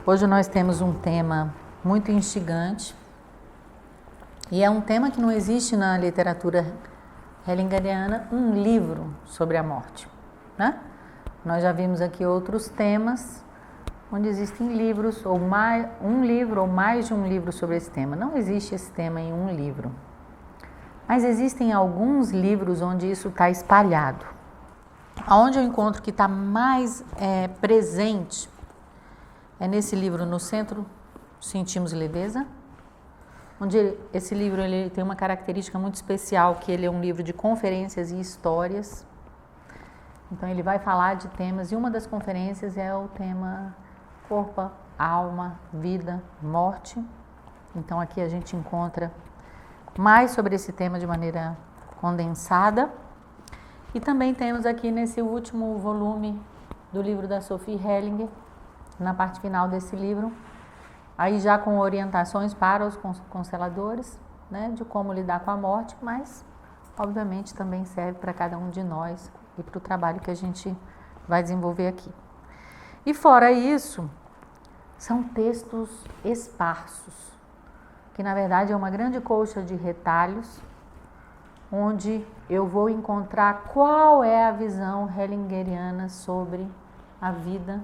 Hoje nós temos um tema muito instigante e é um tema que não existe na literatura hellingeriana, um livro sobre a morte, né? Nós já vimos aqui outros temas onde existem livros, ou mais, um livro ou mais de um livro sobre esse tema. Não existe esse tema em um livro, mas existem alguns livros onde isso está espalhado. Onde eu encontro que está mais presente é nesse livro, No Centro Sentimos Leveza, onde esse livro ele tem uma característica muito especial, que ele é um livro de conferências e histórias. Então ele vai falar de temas, e uma das conferências é o tema corpo, alma, vida, morte. Então aqui a gente encontra mais sobre esse tema de maneira condensada. E também temos aqui nesse último volume do livro da Sophie Hellinger, na parte final desse livro, aí já com orientações para os consteladores, né, de como lidar com a morte, mas obviamente também serve para cada um de nós e para o trabalho que a gente vai desenvolver aqui. E fora isso, são textos esparsos, que na verdade é uma grande colcha de retalhos, onde eu vou encontrar qual é a visão hellingeriana sobre a vida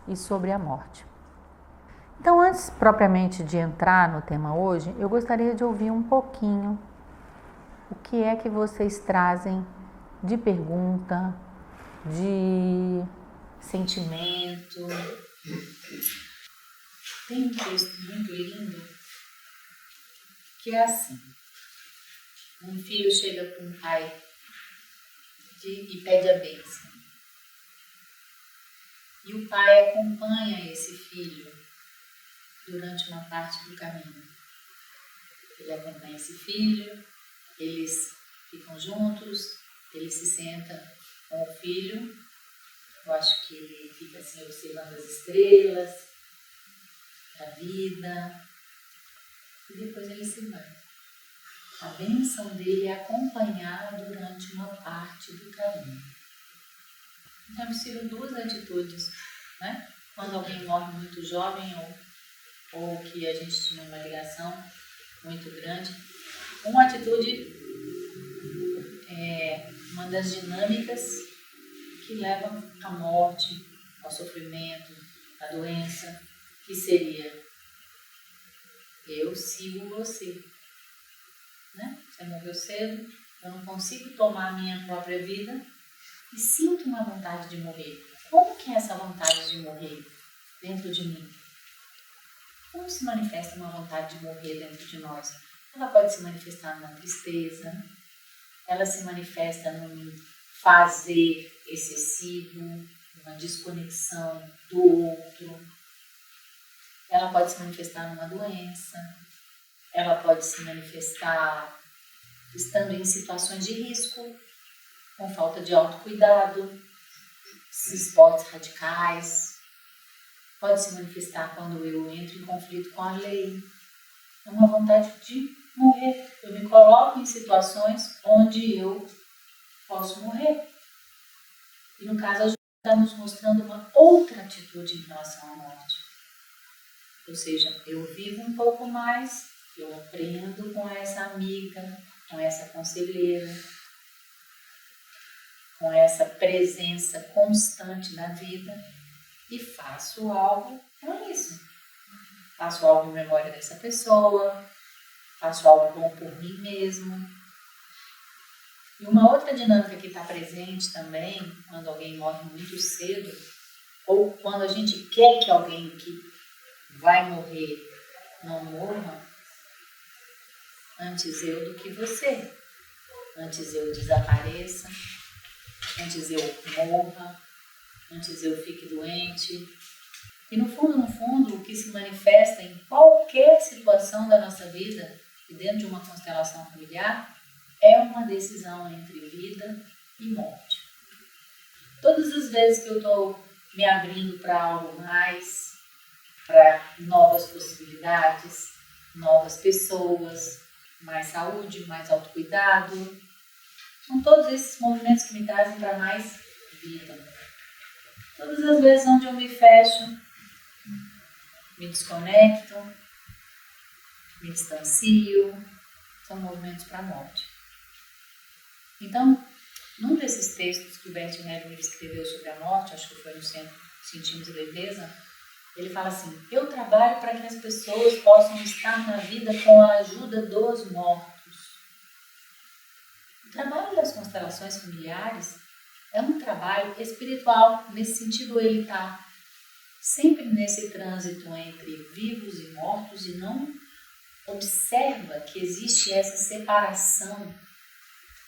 e sobre a morte. Então, antes propriamente de entrar no tema hoje, eu gostaria de ouvir um pouquinho o que é que vocês trazem de pergunta, de sentimento. Tem um texto muito lindo que é assim: um filho chega para um pai e pede a bênção. E o pai acompanha esse filho durante uma parte do caminho. Ele acompanha esse filho, eles ficam juntos, ele se senta com o filho. Eu acho que ele fica assim observando as estrelas, a vida, e depois ele se vai. A bênção dele é acompanhar durante uma parte do caminho. Então é possível duas atitudes, né? Quando alguém morre muito jovem ou que a gente tinha uma ligação muito grande. Uma atitude é uma das dinâmicas que levam à morte, ao sofrimento, à doença, que seria: eu sigo você. Né? Você morreu cedo, eu não consigo tomar a minha própria vida e sinto uma vontade de morrer. Como que é essa vontade de morrer dentro de mim? Como se manifesta uma vontade de morrer dentro de nós? Ela pode se manifestar numa tristeza, ela se manifesta num fazer excessivo, numa desconexão do outro. Ela pode se manifestar numa doença, ela pode se manifestar estando em situações de risco, com falta de autocuidado, esportes radicais. Pode se manifestar quando eu entro em conflito com a lei. É uma vontade de morrer. Eu me coloco em situações onde eu posso morrer. E no caso, a gente está nos mostrando uma outra atitude em relação à morte. Ou seja, eu vivo um pouco mais, eu aprendo com essa amiga, com essa conselheira, com essa presença constante na vida e faço algo com isso. Faço algo em memória dessa pessoa, faço algo bom por mim mesmo. E uma outra dinâmica que está presente também, quando alguém morre muito cedo, ou quando a gente quer que alguém que vai morrer não morra, antes eu do que você. Antes eu desapareça, antes eu morra, antes eu fique doente. E no fundo, o que se manifesta em qualquer situação da nossa vida, e dentro de uma constelação familiar, é uma decisão entre vida e morte. Todas as vezes que eu estou me abrindo para algo mais, para novas possibilidades, novas pessoas, mais saúde, mais autocuidado, são todos esses movimentos que me trazem para mais vida. Todas as vezes onde eu me fecho me desconecto, me distancio, são movimentos para a morte. Então, num desses textos que o Bert Hellinger escreveu sobre a morte, acho que foi no Centro Sentimos e Leveza, ele fala assim: eu trabalho para que as pessoas possam estar na vida com a ajuda dos mortos. O trabalho das constelações familiares é um trabalho espiritual. Nesse sentido, ele está sempre nesse trânsito entre vivos e mortos e não observa que existe essa separação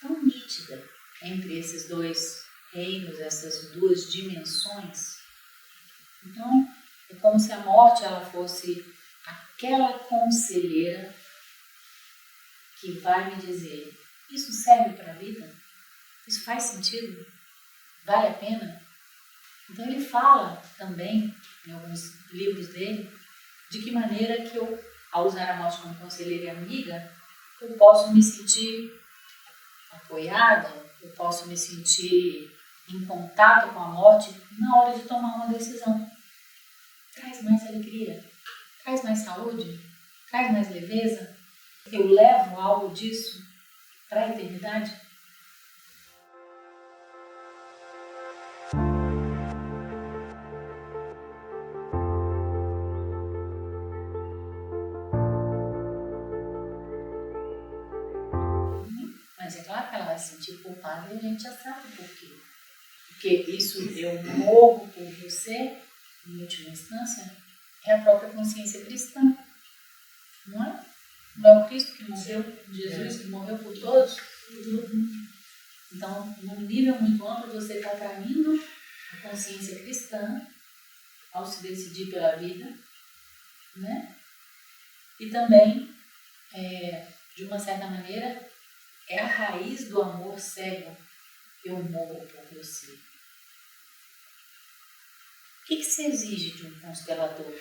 tão nítida entre esses dois reinos, essas duas dimensões. Então, é como se a morte ela fosse aquela conselheira que vai me dizer: isso serve para a vida? Isso faz sentido? Vale a pena? Então ele fala também, em alguns livros dele, de que maneira que eu, ao usar a morte como conselheira e amiga, eu posso me sentir apoiada, eu posso me sentir em contato com a morte na hora de tomar uma decisão. Traz mais alegria, traz mais saúde, traz mais leveza. Eu levo algo disso para a eternidade? Mas é claro que ela vai se sentir culpada e a gente já sabe por quê. Porque isso eu morro por você, em última instância, é a própria consciência cristã. Não é? Não é o Cristo que morreu, Jesus que morreu por todos? Então, num nível muito amplo, você está traindo a consciência cristã ao se decidir pela vida, né? E também, de uma certa maneira, é a raiz do amor cego. Eu morro por você. O que se exige de um constelador?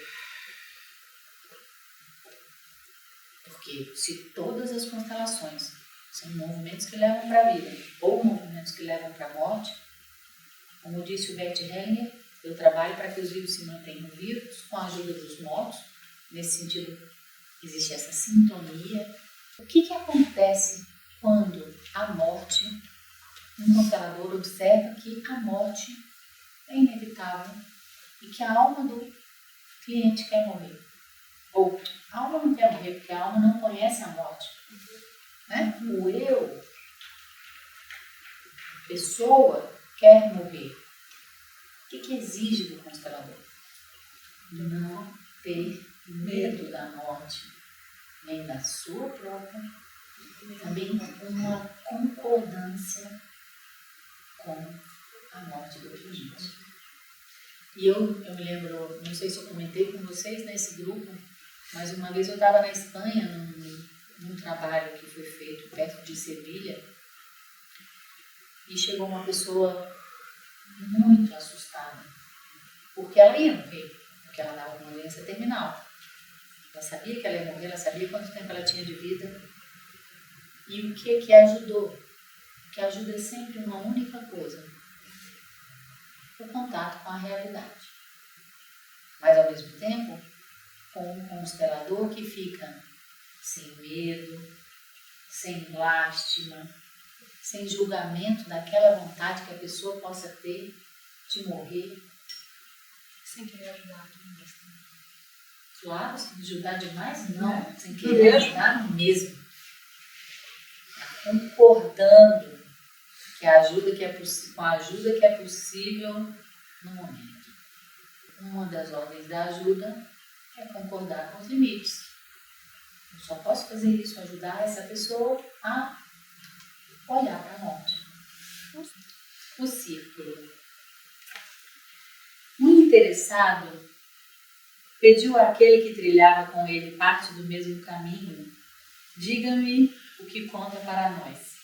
Porque se todas as constelações são movimentos que levam para a vida ou movimentos que levam para a morte, como disse o Bert Hellinger, eu trabalho para que os vivos se mantenham vivos com a ajuda dos mortos. Nesse sentido, existe essa sintonia. O que acontece quando a morte, um constelador observa que a morte é inevitável e que a alma do cliente quer morrer? Ou a alma não quer morrer porque a alma não conhece a morte. Né? O eu, a pessoa, quer morrer. O que exige do constelador? Não ter medo da morte, nem da sua própria, também uma concordância com a morte do cliente. E eu me lembro, não sei se eu comentei com vocês nesse grupo, mas uma vez eu estava na Espanha num trabalho que foi feito perto de Sevilha e chegou uma pessoa muito assustada, porque ela ia morrer, porque ela estava com uma doença terminal. Ela sabia que ela ia morrer, ela sabia quanto tempo ela tinha de vida. E o que ajudou? O que ajuda é sempre uma única coisa: o contato com a realidade. Mas ao mesmo tempo, com um constelador que fica sem medo, sem lástima, sem julgamento daquela vontade que a pessoa possa ter de morrer. Sem querer ajudar demais também. Claro, sem ajudar demais não, sem querer ajudar mesmo. Concordando que a ajuda que com a ajuda que é possível no momento. Uma das ordens da ajuda é concordar com os limites. Eu só posso fazer isso, ajudar essa pessoa a olhar para a morte. O círculo. Um interessado pediu àquele que trilhava com ele parte do mesmo caminho: diga-me o que conta para nós.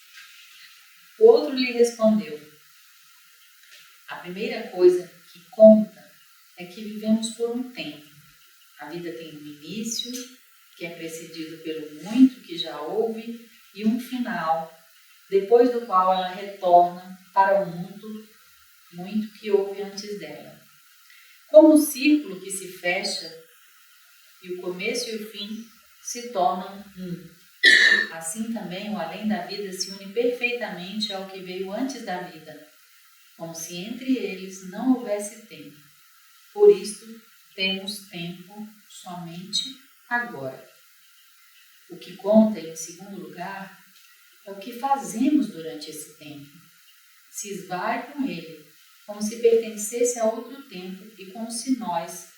O outro lhe respondeu: a primeira coisa que conta é que vivemos por um tempo. A vida tem um início, que é precedido pelo muito que já houve, e um final, depois do qual ela retorna para o muito que houve antes dela. Como um círculo que se fecha e o começo e o fim se tornam um. Assim também o além da vida se une perfeitamente ao que veio antes da vida, como se entre eles não houvesse tempo. Por isto, temos tempo somente agora. O que conta, em segundo lugar, é o que fazemos durante esse tempo. Se esvai com ele, como se pertencesse a outro tempo e como se nós,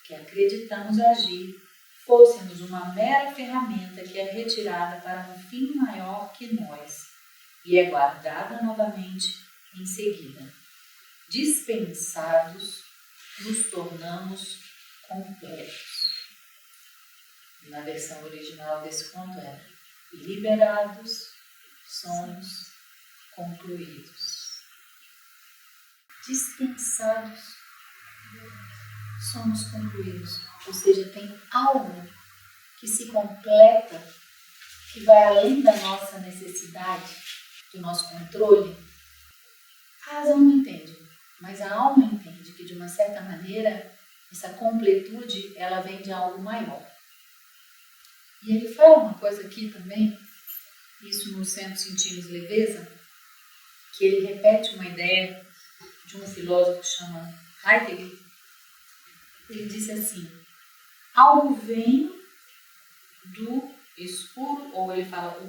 que acreditamos agir, fôssemos uma mera ferramenta que é retirada para um fim maior que nós e é guardada novamente em seguida. Dispensados, nos tornamos completos. Na versão original desse conto era: liberados, somos concluídos. Dispensados, somos concluídos. Ou seja, tem algo que se completa, que vai além da nossa necessidade, do nosso controle. A razão não entende, mas a alma entende que, de uma certa maneira, essa completude, ela vem de algo maior. E ele fala uma coisa aqui também, isso no Centro Sentimos Leveza, que ele repete uma ideia de um filósofo que chama Heidegger. Ele disse assim: algo vem do escuro, ou ele fala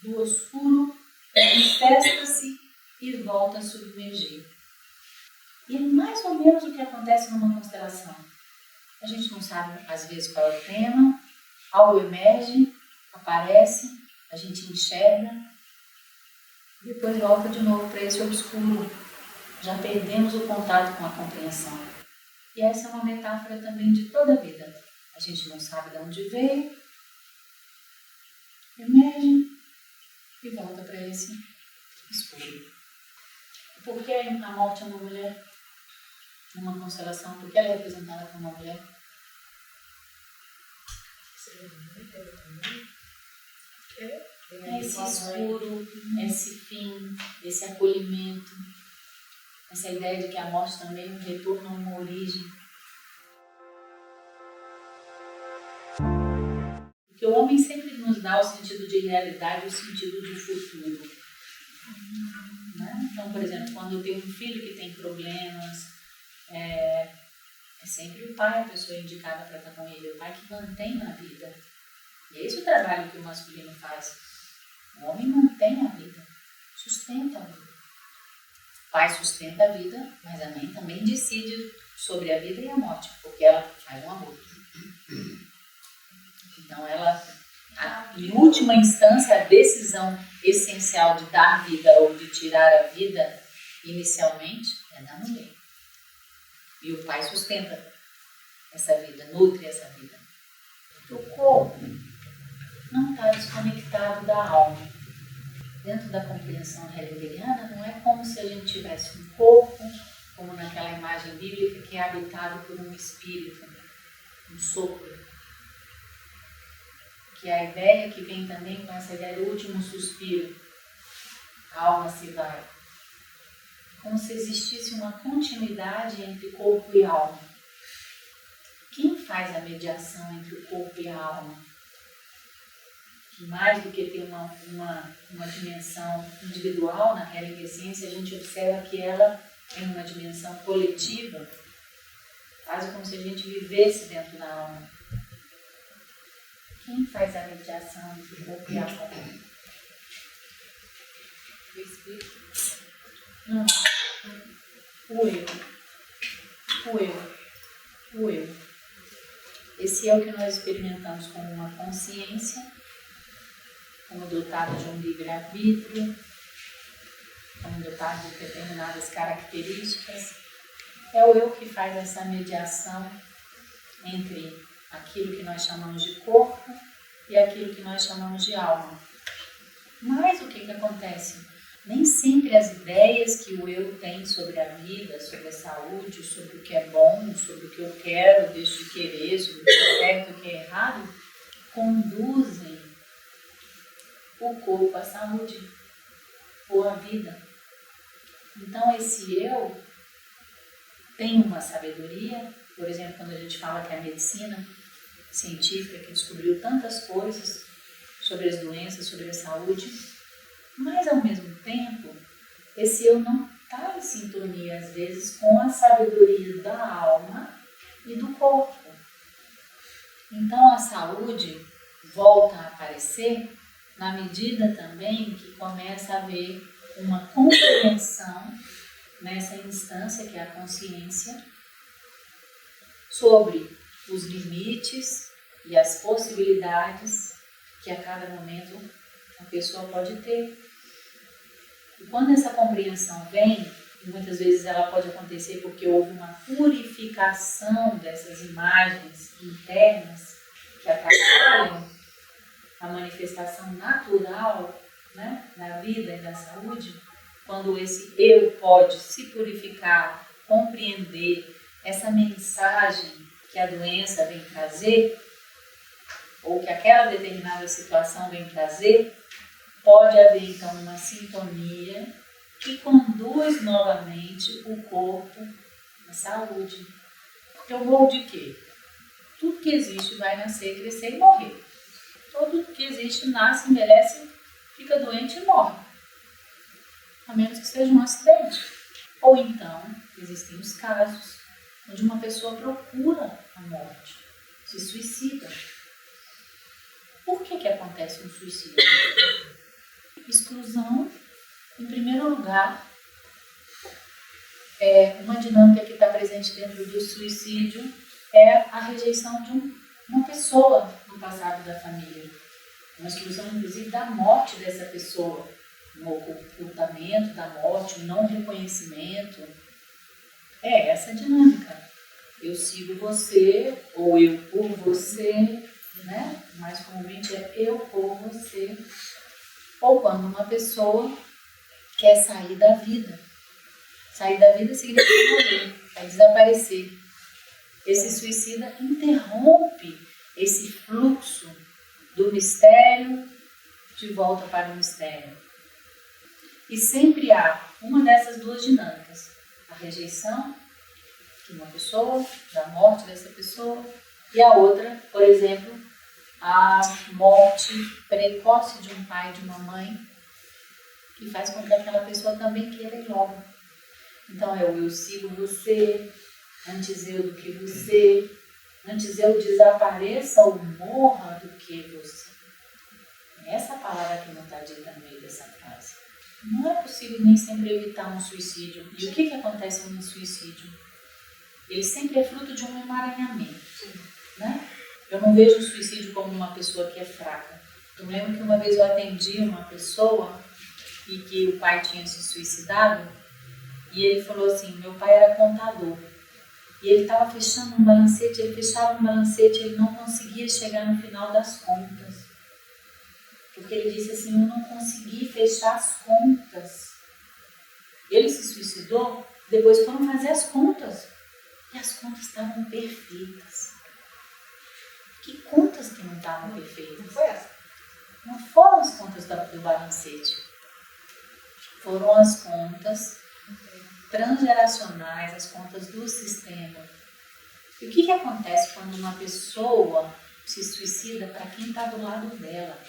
do escuro, manifesta-se e volta a submergir. E é mais ou menos o que acontece numa constelação. A gente não sabe, às vezes, qual é o tema, algo emerge, aparece, a gente enxerga, depois volta de novo para esse obscuro. Já perdemos o contato com a compreensão. E essa é uma metáfora também de toda a vida. A gente não sabe de onde veio, emerge e volta para esse escuro. Por que a morte é uma mulher? Numa constelação, por que ela é representada como uma mulher? É esse escuro, esse fim, esse acolhimento, essa ideia de que a morte também é um retorno a uma origem. Porque o homem sempre nos dá o sentido de realidade e o sentido de futuro. Né? Então, por exemplo, quando eu tenho um filho que tem problemas, é sempre o pai a pessoa indicada para estar com ele, o pai que mantém a vida. E é esse o trabalho que o masculino faz. O homem mantém a vida, sustenta a vida. O pai sustenta a vida, mas a mãe também decide sobre a vida e a morte, porque ela faz um aborto. Então, em última instância, a decisão essencial de dar vida ou de tirar a vida, inicialmente, é da mulher. E o pai sustenta essa vida, nutre essa vida. O corpo não está desconectado da alma. Dentro da compreensão heideggeriana, não é como se a gente tivesse um corpo, como naquela imagem bíblica, que é habitado por um espírito, um sopro. Que é a ideia que vem também com essa ideia do último suspiro. A alma se vai. Como se existisse uma continuidade entre corpo e alma. Quem faz a mediação entre o corpo e a alma? Que mais do que ter uma dimensão individual na Heideggeriana, a gente observa que ela tem uma dimensão coletiva, quase como se a gente vivesse dentro da alma. Quem faz a mediação entre o corpo e a alma? O espírito? Não. O eu. O eu. O eu. Esse eu que nós experimentamos como uma consciência, como dotado de um livre-arbítrio, como dotado de determinadas características, é o eu que faz essa mediação entre aquilo que nós chamamos de corpo e aquilo que nós chamamos de alma. Mas o que acontece? Nem sempre as ideias que o eu tem sobre a vida, sobre a saúde, sobre o que é bom, sobre o que eu quero, deixo de querer, sobre o que é certo e o que é errado, conduzem o corpo à saúde ou à vida. Então esse eu tem uma sabedoria, por exemplo, quando a gente fala que a medicina científica que descobriu tantas coisas sobre as doenças, sobre a saúde, mas ao mesmo tempo, esse eu não está em sintonia às vezes com a sabedoria da alma e do corpo. Então a saúde volta a aparecer na medida também que começa a haver uma compreensão nessa instância que é a consciência sobre os limites e as possibilidades que a cada momento a pessoa pode ter. E quando essa compreensão vem, e muitas vezes ela pode acontecer porque houve uma purificação dessas imagens internas que atrapalham a manifestação natural, né, da vida e da saúde, quando esse eu pode se purificar, compreender essa mensagem que a doença vem trazer, ou que aquela determinada situação vem trazer, pode haver então uma sintonia que conduz novamente o corpo à saúde. Porque eu morro de quê? Tudo que existe vai nascer, crescer e morrer. Tudo que existe nasce, envelhece, fica doente e morre. A menos que seja um acidente. Ou então, existem os casos onde uma pessoa procura a morte, se suicida. Por que acontece um suicídio? Exclusão, em primeiro lugar, uma dinâmica que está presente dentro do suicídio é a rejeição de uma pessoa no passado da família. Uma exclusão, inclusive, da morte dessa pessoa. Um ocultamento da morte, um não reconhecimento. É essa dinâmica. Eu sigo você, ou eu por você, né? Mais comumente é eu por você. Ou quando uma pessoa quer sair da vida. Sair da vida significa morrer, é desaparecer. Esse suicida interrompe esse fluxo do mistério de volta para o mistério. E sempre há uma dessas duas dinâmicas. A rejeição de uma pessoa, da morte dessa pessoa, e a outra, por exemplo, a morte precoce de um pai e de uma mãe, que faz com que aquela pessoa também queira ir logo. Então eu sigo você, antes eu do que você, antes eu desapareça ou morra do que você. Essa palavra que não está dita no meio dessa frase. Não é possível nem sempre evitar um suicídio. E o que acontece no suicídio? Ele sempre é fruto de um emaranhamento, né? Eu não vejo o suicídio como uma pessoa que é fraca. Eu lembro que uma vez eu atendi uma pessoa e que o pai tinha se suicidado e ele falou assim, meu pai era contador e ele estava fechando um balancete, ele fechava um balancete, ele não conseguia chegar no final das contas. Porque ele disse assim, eu não consegui fechar as contas. Ele se suicidou, depois foram fazer as contas. E as contas estavam perfeitas. Que contas que não estavam perfeitas? Não foi essa? Não foram as contas do balancete. Foram as contas transgeracionais, as contas do sistema. E o que acontece quando uma pessoa se suicida para quem está do lado dela?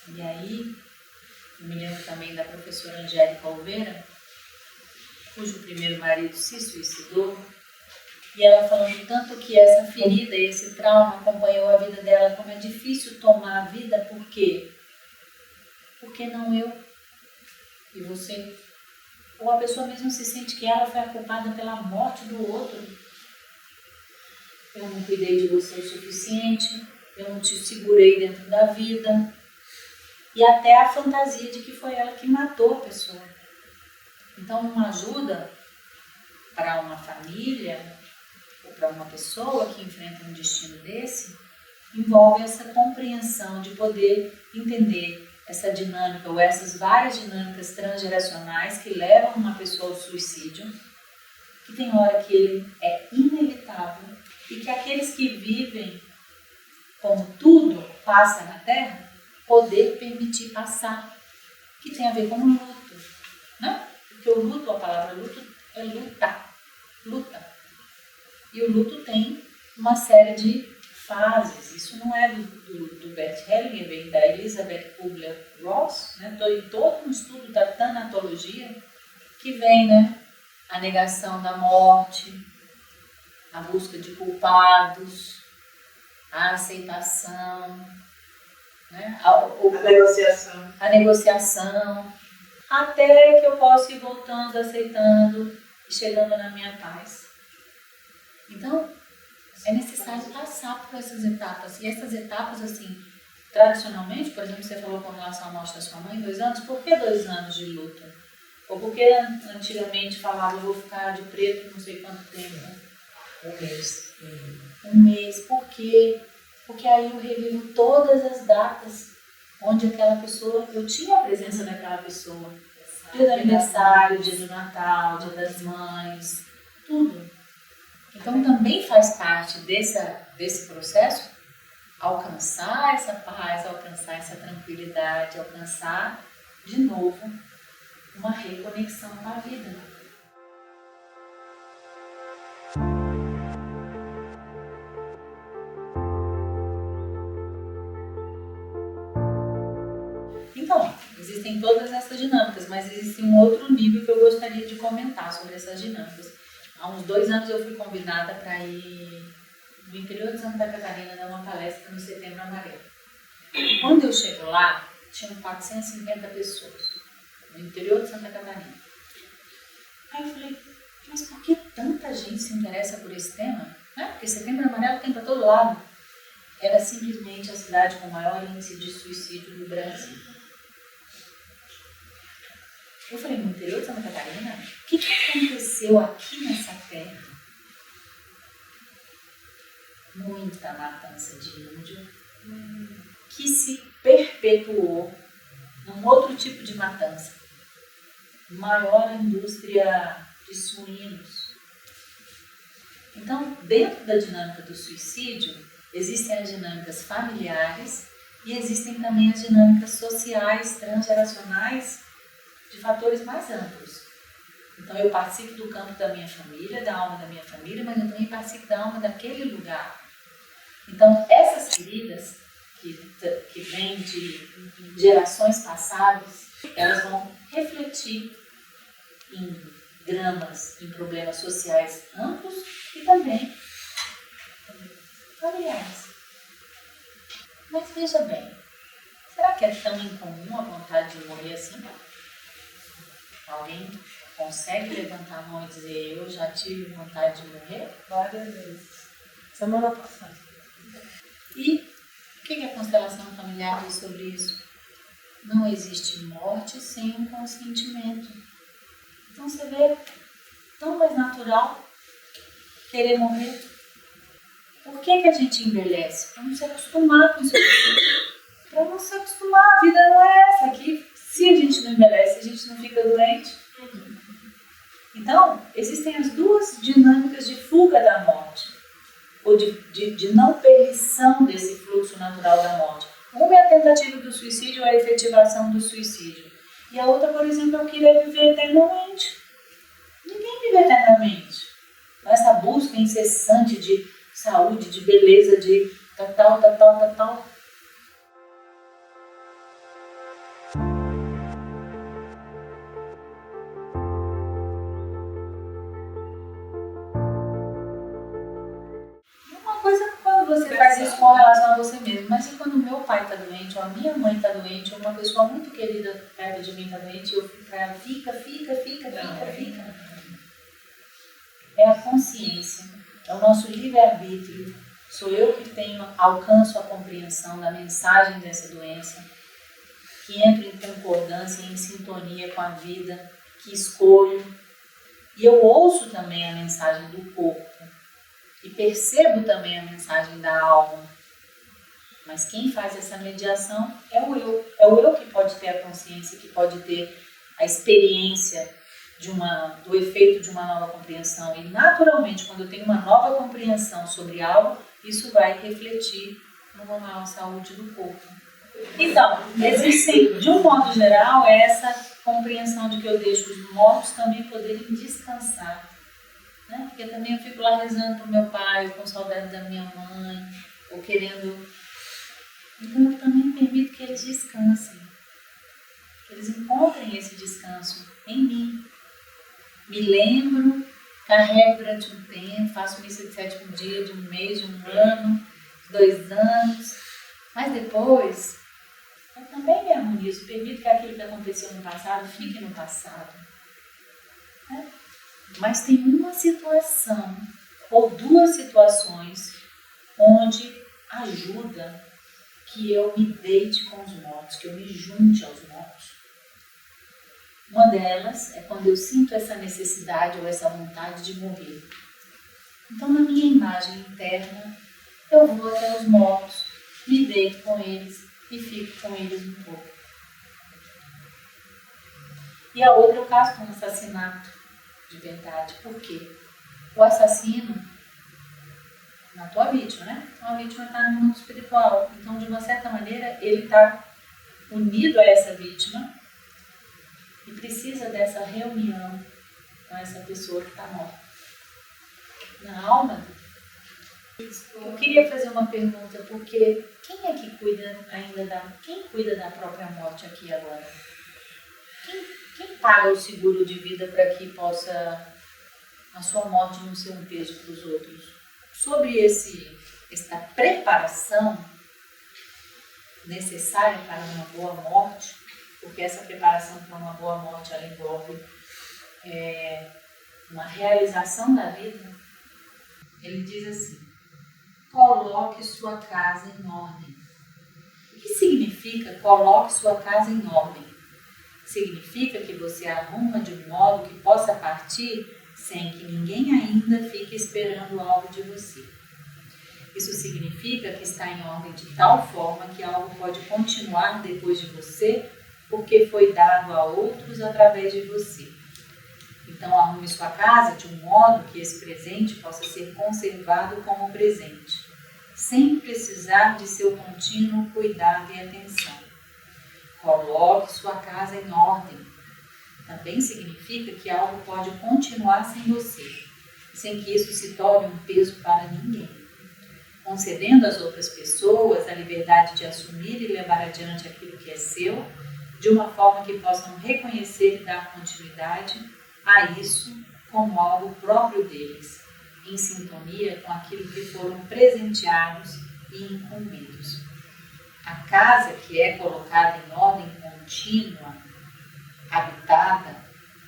E aí, eu me lembro também da professora Angélica Oliveira, cujo primeiro marido se suicidou, e ela falando tanto que essa ferida, esse trauma acompanhou a vida dela, como é difícil tomar a vida, por quê? Porque não eu e você. Ou a pessoa mesmo se sente que ela foi a culpada pela morte do outro. Eu não cuidei de você o suficiente, eu não te segurei dentro da vida. E até a fantasia de que foi ela que matou a pessoa. Então, uma ajuda para uma família ou para uma pessoa que enfrenta um destino desse envolve essa compreensão de poder entender essa dinâmica ou essas várias dinâmicas transgeracionais que levam uma pessoa ao suicídio, que tem hora que ele é inevitável e que aqueles que vivem como tudo passa na Terra, poder permitir passar, que tem a ver com o luto, né? Porque o luto, a palavra luto é luta. E o luto tem uma série de fases. Isso não é do Bert Hellinger, vem da Elizabeth Kubler-Ross, né? Em todo um estudo da tanatologia, que vem, né? A negação da morte, a busca de culpados, a aceitação, né? A negociação, até que eu possa ir voltando, aceitando e chegando na minha paz. Então, é necessário passar por essas etapas. E essas etapas, assim, tradicionalmente, por exemplo, você falou com relação à morte da sua mãe, 2 anos, por que 2 anos de luta? Ou por que antigamente falava, eu vou ficar de preto não sei quanto tempo? 1 mês. 1 mês. Por quê? Porque aí eu revivo todas as datas onde aquela pessoa, eu tinha a presença daquela pessoa. Dia do aniversário, dia do Natal, dia das mães, tudo. Então também faz parte desse processo alcançar essa paz, alcançar essa tranquilidade, alcançar de novo uma reconexão com a vida. Então, existem todas essas dinâmicas, mas existe um outro nível que eu gostaria de comentar sobre essas dinâmicas. Há uns 2 anos eu fui convidada para ir no interior de Santa Catarina dar uma palestra no Setembro Amarelo. Quando eu chego lá, tinham 450 pessoas no interior de Santa Catarina. Aí eu falei, mas por que tanta gente se interessa por esse tema? Porque Setembro Amarelo tem para todo lado. Era simplesmente a cidade com o maior índice de suicídio do Brasil. Eu falei, no interior de Santa Catarina, o que aconteceu aqui nessa terra? Muita matança de índio que se perpetuou num outro tipo de matança. Maior indústria de suínos. Então, dentro da dinâmica do suicídio, existem as dinâmicas familiares e existem também as dinâmicas sociais, transgeracionais, de fatores mais amplos. Então eu participo do campo da minha família, da alma da minha família, mas eu também participo da alma daquele lugar. Então essas feridas que vêm de gerações passadas, elas vão refletir em dramas, em problemas sociais amplos e também familiares. Mas veja bem, será que é tão incomum a vontade de morrer assim? Alguém consegue levantar a mão e dizer, eu já tive vontade de morrer? Várias vezes. Semana passada. E o que a constelação familiar diz sobre isso? Não existe morte sem um consentimento. Então você vê, tão mais natural querer morrer. Por que a gente envelhece? Para não se acostumar com isso. Para não se acostumar, a vida não é essa aqui. Se a gente não envelhece, a gente não fica doente. Então, existem as duas dinâmicas de fuga da morte, ou de não permissão desse fluxo natural da morte. Uma é a tentativa do suicídio, a efetivação do suicídio. E a outra, por exemplo, é o querer viver eternamente. Ninguém vive eternamente. Essa busca incessante de saúde, de beleza, de tal. Você faz isso com relação a você mesmo, mas e quando meu pai está doente, ou a minha mãe está doente, ou uma pessoa muito querida perto de mim está doente, eu fico para ela, fica. É a consciência, é o nosso livre-arbítrio, sou eu que alcanço a compreensão da mensagem dessa doença, que entro em concordância, em sintonia com a vida, que escolho, e eu ouço também a mensagem do corpo. E percebo também a mensagem da alma. Mas quem faz essa mediação é o eu. É o eu que pode ter a consciência, que pode ter a experiência do efeito de uma nova compreensão. E naturalmente, quando eu tenho uma nova compreensão sobre algo, isso vai refletir numa maior saúde do corpo. Então, existem, de um modo geral, essa compreensão de que eu deixo os mortos também poderem descansar. Porque também eu fico lá rezando para o meu pai, com saudade da minha mãe, ou querendo. Então eu também permito que eles descansem, que eles encontrem esse descanso em mim. Me lembro, carrego durante um tempo, faço missa de 7º dia, de um mês, de um ano, 2 anos, mas depois eu também me harmonizo, permito que aquilo que aconteceu no passado fique no passado. Né? Mas tem uma situação ou 2 situações onde ajuda que eu me deite com os mortos, que eu me junte aos mortos. Uma delas é quando eu sinto essa necessidade ou essa vontade de morrer. Então, na minha imagem interna, eu vou até os mortos, me deito com eles e fico com eles um pouco. E a outra eu caso com um assassinato de verdade. Por quê? O assassino matou a vítima, né? Então a vítima está no mundo espiritual. Então, de uma certa maneira, ele está unido a essa vítima e precisa dessa reunião com essa pessoa que está morta. Na alma, eu queria fazer uma pergunta, porque quem é que cuida ainda quem cuida da própria morte aqui e agora? Quem paga o seguro de vida para que possa a sua morte não ser um peso para os outros? Sobre esta preparação necessária para uma boa morte, porque essa preparação para uma boa morte ela envolve uma realização da vida. Ele diz assim: coloque sua casa em ordem. O que significa coloque sua casa em ordem? Significa que você arruma de um modo que possa partir sem que ninguém ainda fique esperando algo de você. Isso significa que está em ordem de tal forma que algo pode continuar depois de você, porque foi dado a outros através de você. Então, arrume sua casa de um modo que esse presente possa ser conservado como presente, sem precisar de seu contínuo cuidado e atenção. Coloque sua casa em ordem. Também significa que algo pode continuar sem você, sem que isso se torne um peso para ninguém. Concedendo às outras pessoas a liberdade de assumir e levar adiante aquilo que é seu, de uma forma que possam reconhecer e dar continuidade a isso como algo próprio deles, em sintonia com aquilo que foram presenteados e incumbidos. A casa que é colocada em ordem contínua, habitada,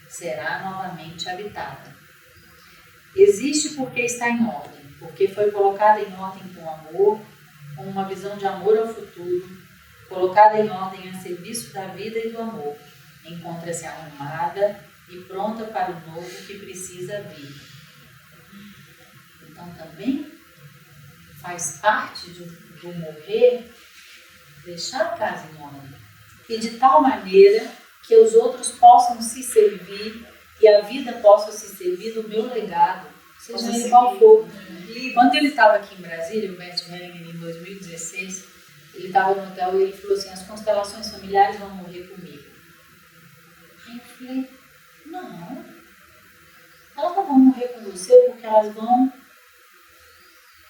será novamente habitada. Existe porque está em ordem, porque foi colocada em ordem com amor, com uma visão de amor ao futuro, colocada em ordem a serviço da vida e do amor. Encontra-se arrumada e pronta para o novo que precisa vir. Então também faz parte do morrer deixar a casa em ordem. E de tal maneira que os outros possam se servir e a vida possa se servir do meu legado, seja ele qual for. Quando ele estava aqui em Brasília, o Bert Hellinger, em 2016, ele estava no hotel e ele falou assim: as constelações familiares vão morrer comigo. Aí eu falei: não, elas não vão morrer com você porque elas vão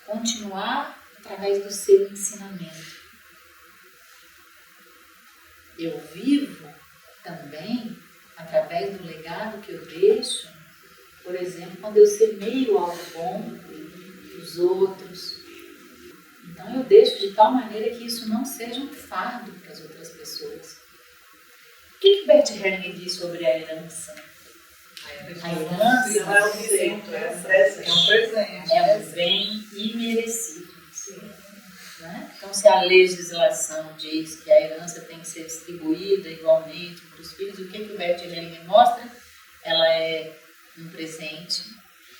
continuar através do seu ensinamento. Eu vivo também através do legado que eu deixo, por exemplo, quando eu semeio algo bom dos outros. Então eu deixo de tal maneira que isso não seja um fardo para as outras pessoas. O que Bert Hellinger diz sobre a herança? A herança é um direito, é um presente. É um bem imerecido. Né? Então, se a legislação diz que a herança tem que ser distribuída igualmente para os filhos, o que o Bert Hellinger mostra? Ela é um presente,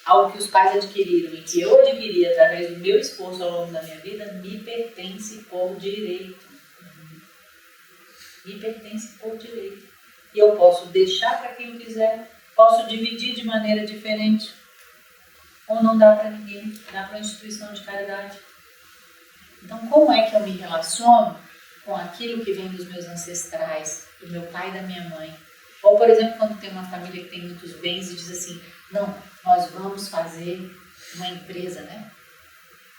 algo que os pais adquiriram e que eu adquiri através do meu esforço ao longo da minha vida, me pertence por direito. Me pertence por direito. E eu posso deixar para quem eu quiser, posso dividir de maneira diferente, ou não dá para ninguém, dá para uma instituição de caridade. Então, como é que eu me relaciono com aquilo que vem dos meus ancestrais, do meu pai e da minha mãe? Ou, por exemplo, quando tem uma família que tem muitos bens e diz assim: não, nós vamos fazer uma empresa, né?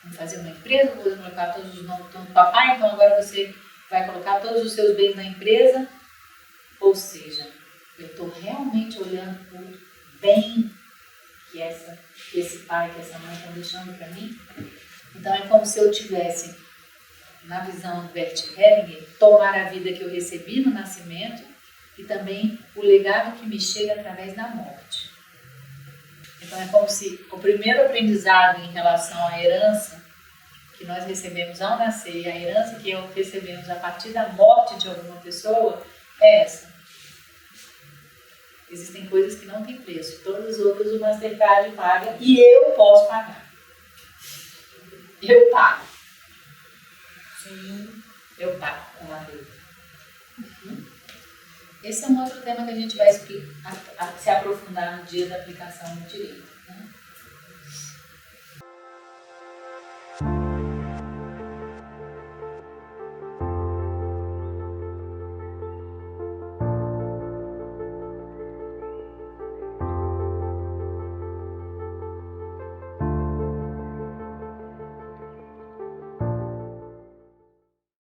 Vamos fazer uma empresa, vou colocar todos os nomes do papai, então agora você vai colocar todos os seus bens na empresa. Ou seja, eu estou realmente olhando para o bem que esse pai, que essa mãe estão deixando para mim. Então é como se eu tivesse, na visão do Bert Hellinger, tomar a vida que eu recebi no nascimento e também o legado que me chega através da morte. Então é como se o primeiro aprendizado em relação à herança que nós recebemos ao nascer e a herança que recebemos a partir da morte de alguma pessoa é essa. Existem coisas que não têm preço, todas as outras o Mastercard paga e eu posso pagar. Eu pago. Sim, eu pago com a vida. Esse é um outro tema que a gente vai se aprofundar no dia da aplicação do direito. Né?